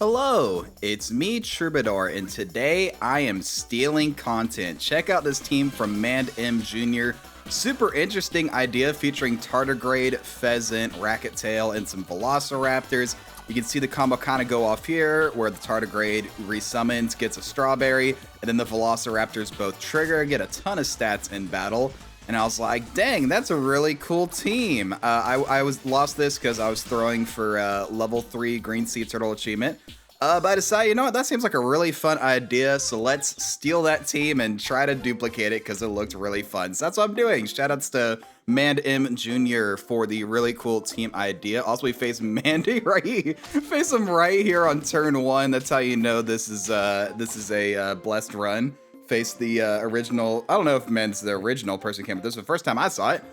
Hello, it's me, Troubadour, and today I am stealing content. Check out this team from M Jr. Super interesting idea featuring Tardigrade, Pheasant, Rackettail, and some Velociraptors. You can see the combo kind of go off here, where the Tardigrade resummons, gets a strawberry, and then the Velociraptors both trigger, get a ton of stats in battle. And I was like, dang, that's a really cool team. I lost this because I was throwing for level 3 Green Sea Turtle achievement. But I decided, you know what, that seems like a really fun idea. So let's steal that team and try to duplicate it because it looked really fun. So that's what I'm doing. Shoutouts to M Jr. for the really cool team idea. Also, we face Mandy right here. Face him right here on turn 1. That's how you know this is a blessed run. Face the original, I don't know if Men's the original person came, but this is the first time I saw it,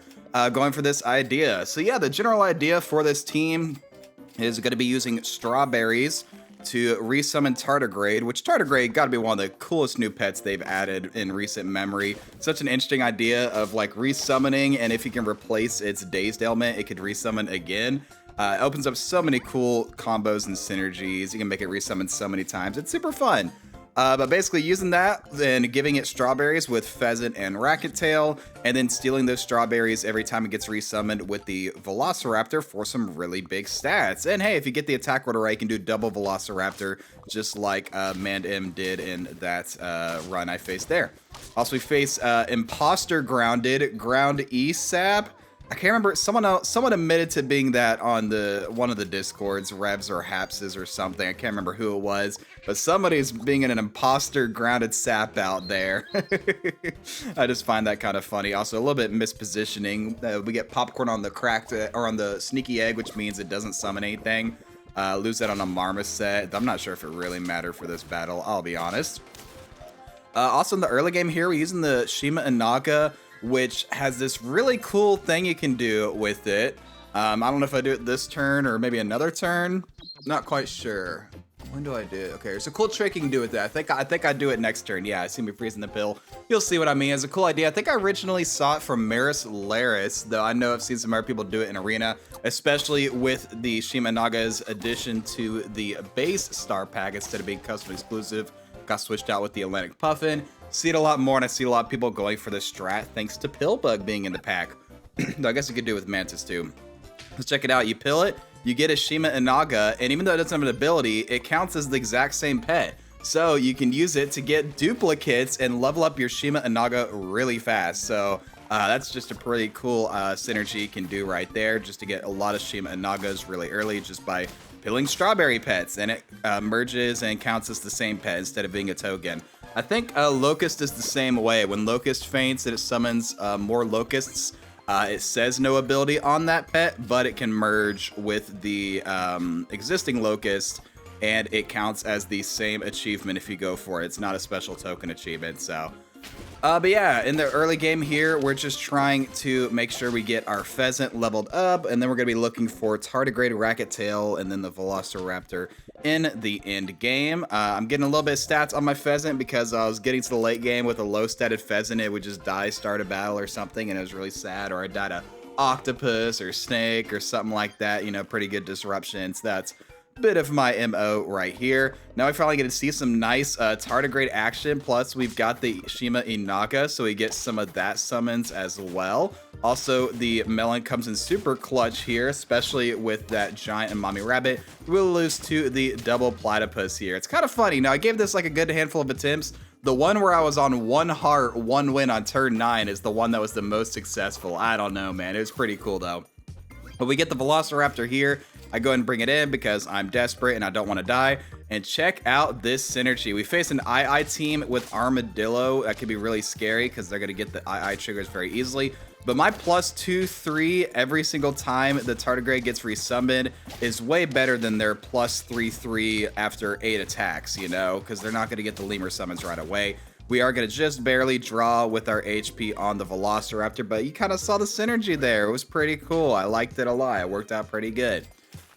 going for this idea. So yeah, the general idea for this team is going to be using strawberries to resummon Tardigrade, which Tardigrade got to be one of the coolest new pets they've added in recent memory. Such an interesting idea of like resummoning, and if you can replace its dazed ailment, it could resummon again. It opens up so many cool combos and synergies. You can make it resummon so many times. It's super fun. But basically using that, then giving it strawberries with Pheasant and Rackettail, and then stealing those strawberries every time it gets resummoned with the Velociraptor for some really big stats. And hey, if you get the attack order right, you can do double Velociraptor, just like M did in that run I faced there. Also, we face Imposter Grounded, Ground ESAP. I can't remember, someone admitted to being that on one of the discords, Revs or Hapses or something. I can't remember who it was, but somebody's being an imposter grounded sap out there. I just find that kind of funny. Also, a little bit mispositioning. We get popcorn on the cracked or on the sneaky egg, which means it doesn't summon anything. Lose that on a Marmoset. I'm not sure if it really mattered for this battle, I'll be honest. Also in the early game here, we're using the Shima Inaga, which has this really cool thing you can do with it. I don't know if I do it this turn or maybe another turn. Not quite sure. When do I do it? Okay, there's a cool trick you can do with that. I think I do it next turn. Yeah, I see me freezing the pill. You'll see what I mean. It's a cool idea. I think I originally saw it from Maris Laris, though I know I've seen some other people do it in Arena, especially with the Shima Naga's addition to the base star pack instead of being custom exclusive. Got switched out with the Atlantic Puffin. See it a lot more, and I see a lot of people going for this strat thanks to Pillbug being in the pack. I guess you could do it with Mantis too. Let's check it out. You pill it, you get a Shima Inaga, and even though it doesn't have an ability, it counts as the exact same pet. So you can use it to get duplicates and level up your Shima Inaga really fast. So that's just a pretty cool synergy you can do right there, just to get a lot of Shima Inagas really early just by pilling strawberry pets, and it merges and counts as the same pet instead of being a token. I think Locust is the same way. When Locust faints and it summons more Locusts, it says no ability on that pet, but it can merge with the existing Locust, and it counts as the same achievement if you go for it. It's not a special token achievement, so... but yeah, in the early game here, we're just trying to make sure we get our Pheasant leveled up, and then we're going to be looking for Tardigrade, Rackettail, and then the Velociraptor in the end game. I'm getting a little bit of stats on my Pheasant because I was getting to the late game with a low-statted Pheasant. It would just die, start a battle or something, and it was really sad, or I died a octopus or snake or something like that. You know, pretty good disruptions. That's bit of my MO right here. Now we finally get to see some nice Tardigrade action, plus we've got the Shima Inaga, so we get some of that summons as well. Also, the Melon comes in super clutch here, especially with that Giant and Mommy Rabbit. We'll lose to the double Platypus here. It's kind of funny. Now, I gave this like a good handful of attempts. The one where I was on 1 heart, 1 win on turn 9 is the one that was the most successful. I don't know, man. It was pretty cool, though. But we get the Velociraptor here. I go ahead and bring it in because I'm desperate and I don't want to die. And check out this synergy. We face an II team with Armadillo. That could be really scary because they're going to get the II triggers very easily. But my +2/3 every single time the Tardigrade gets resummoned is way better than their +3/3 after 8 attacks, you know, because they're not going to get the lemur summons right away. We are going to just barely draw with our HP on the Velociraptor, but you kind of saw the synergy there. It was pretty cool. I liked it a lot. It worked out pretty good.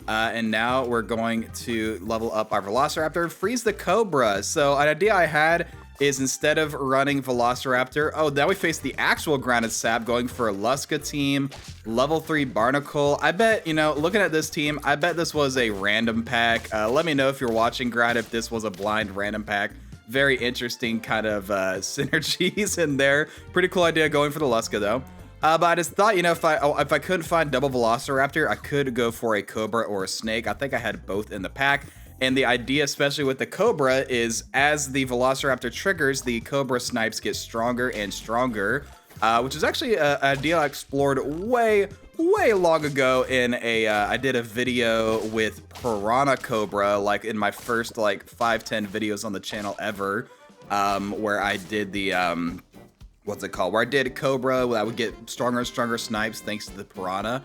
And now we're going to level up our Velociraptor, freeze the Cobra. So an idea I had is instead of running Velociraptor, oh, now we face the actual grounded sap going for a Luska team, level 3 Barnacle. I bet, you know, looking at this team, I bet this was a random pack. Let me know if you're watching, Grind, if this was a blind random pack. Very interesting kind of synergies in there. Pretty cool idea going for the Luska though. But I just thought, you know, if I couldn't find double Velociraptor, I could go for a Cobra or a Snake. I think I had both in the pack. And the idea, especially with the Cobra, is as the Velociraptor triggers, the Cobra snipes get stronger and stronger, which is actually an idea I explored way long ago in a, I did a video with Piranha Cobra, like in my first like 5-10 videos on the channel ever, where I did the, what's it called? Where I did Cobra, I would get stronger and stronger snipes thanks to the Piranha.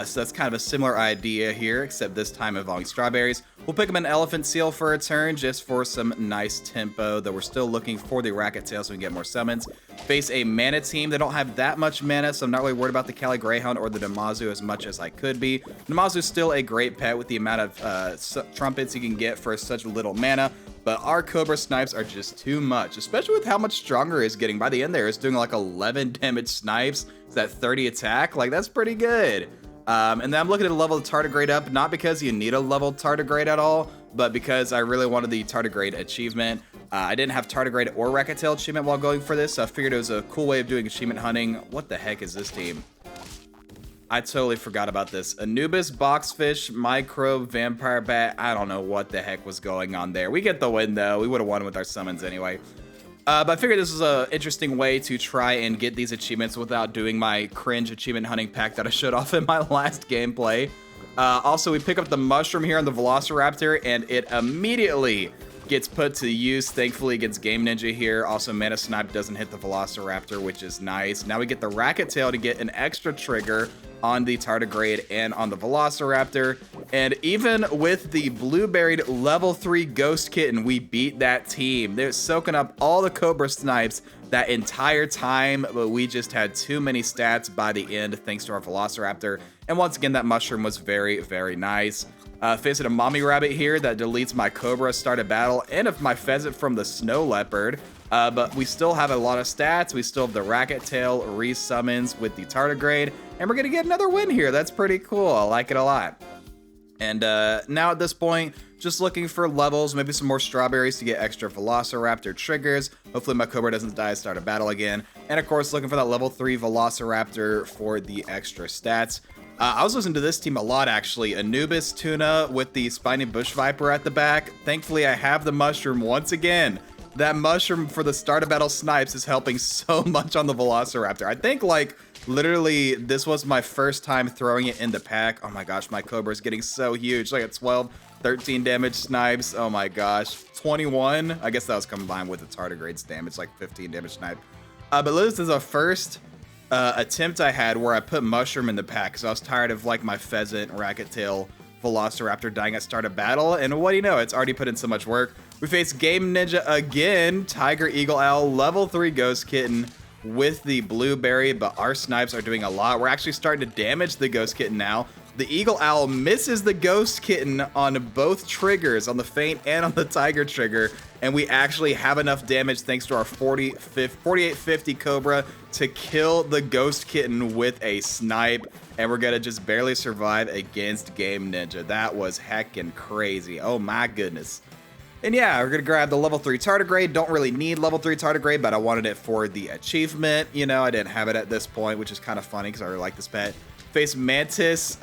So that's kind of a similar idea here, except this time involving strawberries. We'll pick up an elephant seal for a turn just for some nice tempo, though we're still looking for the racket tail so we can get more summons. Face a mana team. They don't have that much mana, so I'm not really worried about the Cali Greyhound or the Namazu as much as I could be. Namazu's still a great pet with the amount of trumpets you can get for such little mana, but our Cobra snipes are just too much, especially with how much stronger it's getting. By the end there, it's doing like 11 damage snipes. It's that 30 attack. Like, that's pretty good. And then I'm looking to level the Tardigrade up, not because you need a level Tardigrade at all, but because I really wanted the Tardigrade achievement. I didn't have Tardigrade or Racketail achievement while going for this, so I figured it was a cool way of doing achievement hunting. What the heck is this team? I totally forgot about this. Anubis, Boxfish, Microbe, Vampire Bat. I don't know what the heck was going on there. We get the win, though. We would have won with our summons anyway. But I figured this was an interesting way to try and get these achievements without doing my cringe achievement hunting pack that I showed off in my last gameplay. Also, we pick up the mushroom here on the Velociraptor, and it immediately gets put to use, thankfully, against Game Ninja here. Also, Mana Snipe doesn't hit the Velociraptor, which is nice. Now we get the Racket Tail to get an extra trigger on the Tardigrade and on the Velociraptor. And even with the blueberried level 3 Ghost Kitten, we beat that team. They're soaking up all the Cobra snipes that entire time, but we just had too many stats by the end thanks to our Velociraptor. And once again, that mushroom was very nice. Facing a mommy rabbit here that deletes my Cobra start a battle and of my pheasant from the snow leopard. But we still have a lot of stats. We still have the Racket Tail resummons with the Tardigrade, and we're gonna get another win here. That's pretty cool. I like it a lot. And now at this point, just looking for levels, maybe some more strawberries to get extra Velociraptor triggers. Hopefully my Cobra doesn't die, start a battle again. And of course, looking for that level 3 Velociraptor for the extra stats. I was listening to this team a lot, actually. Anubis, Tuna with the Spiny Bush Viper at the back. Thankfully, I have the mushroom once again. That mushroom for the start of battle snipes is helping so much on the Velociraptor. I think, like, literally, this was my first time throwing it in the pack. Oh my gosh, my Cobra is getting so huge. Like at 12, 13 damage snipes. Oh my gosh. 21. I guess that was combined with the Tardigrade's damage, like 15 damage snipe. But this is a first attempt I had where I put mushroom in the pack because I was tired of like my pheasant, Racket Tail, Velociraptor dying at start of battle. And what do you know? It's already put in so much work. We face Game Ninja again. Tiger, Eagle Owl, level 3 Ghost Kitten with the blueberry, but our snipes are doing a lot. We're actually starting to damage the Ghost Kitten now. The Eagle Owl misses the Ghost Kitten on both triggers, on the Feint and on the Tiger trigger, and we actually have enough damage thanks to our 4850 Cobra to kill the Ghost Kitten with a snipe, and we're gonna just barely survive against Game Ninja. That was heckin' crazy. Oh my goodness. And yeah, we're gonna grab the level 3 Tardigrade. Don't really need level 3 Tardigrade, but I wanted it for the achievement. You know, I didn't have it at this point, which is kind of funny because I really like this pet. Face Mantis,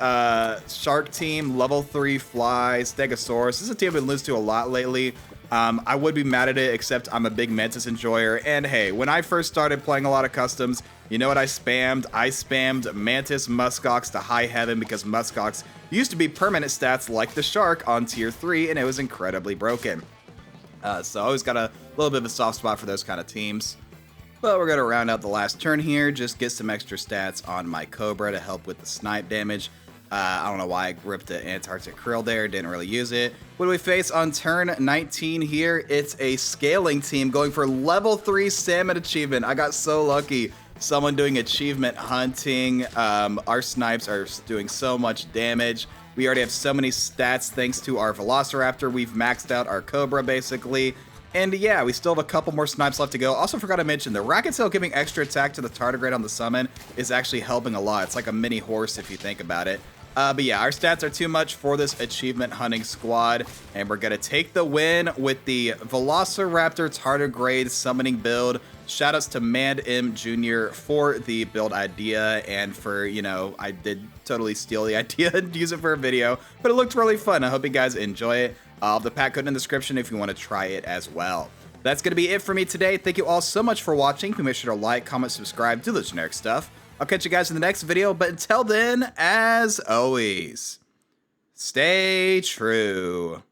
Shark Team, level 3 Fly, Stegosaurus. This is a team I've been losing to a lot lately. I would be mad at it, except I'm a big Mantis enjoyer. And hey, when I first started playing a lot of customs, you know what I spammed? I spammed Mantis Muskox to high heaven because Muskox used to be permanent stats like the Shark on tier 3, and it was incredibly broken. So I always got a little bit of a soft spot for those kind of teams. But we're going to round out the last turn here, just get some extra stats on my Cobra to help with the snipe damage. I don't know why I ripped the Antarctic Krill there, didn't really use it. What do we face on turn 19 here? It's a scaling team going for level 3 salmon achievement. I got so lucky. Someone doing achievement hunting. Our snipes are doing so much damage. We already have so many stats thanks to our Velociraptor. We've maxed out our Cobra basically. And yeah, we still have a couple more snipes left to go. Also forgot to mention, the Racket Tail giving extra attack to the Tardigrade on the summon is actually helping a lot. It's like a mini horse if you think about it. But yeah, our stats are too much for this achievement hunting squad, and we're going to take the win with the Velociraptor Tardigrade summoning build. Shoutouts to Mand M Jr. for the build idea, and for, you know, I did totally steal the idea and use it for a video, but it looked really fun. I hope you guys enjoy it. I'll have the pack code in the description if you want to try it as well. That's going to be it for me today. Thank you all so much for watching. Make sure to like, comment, subscribe, do the generic stuff. I'll catch you guys in the next video, but until then, as always, stay true.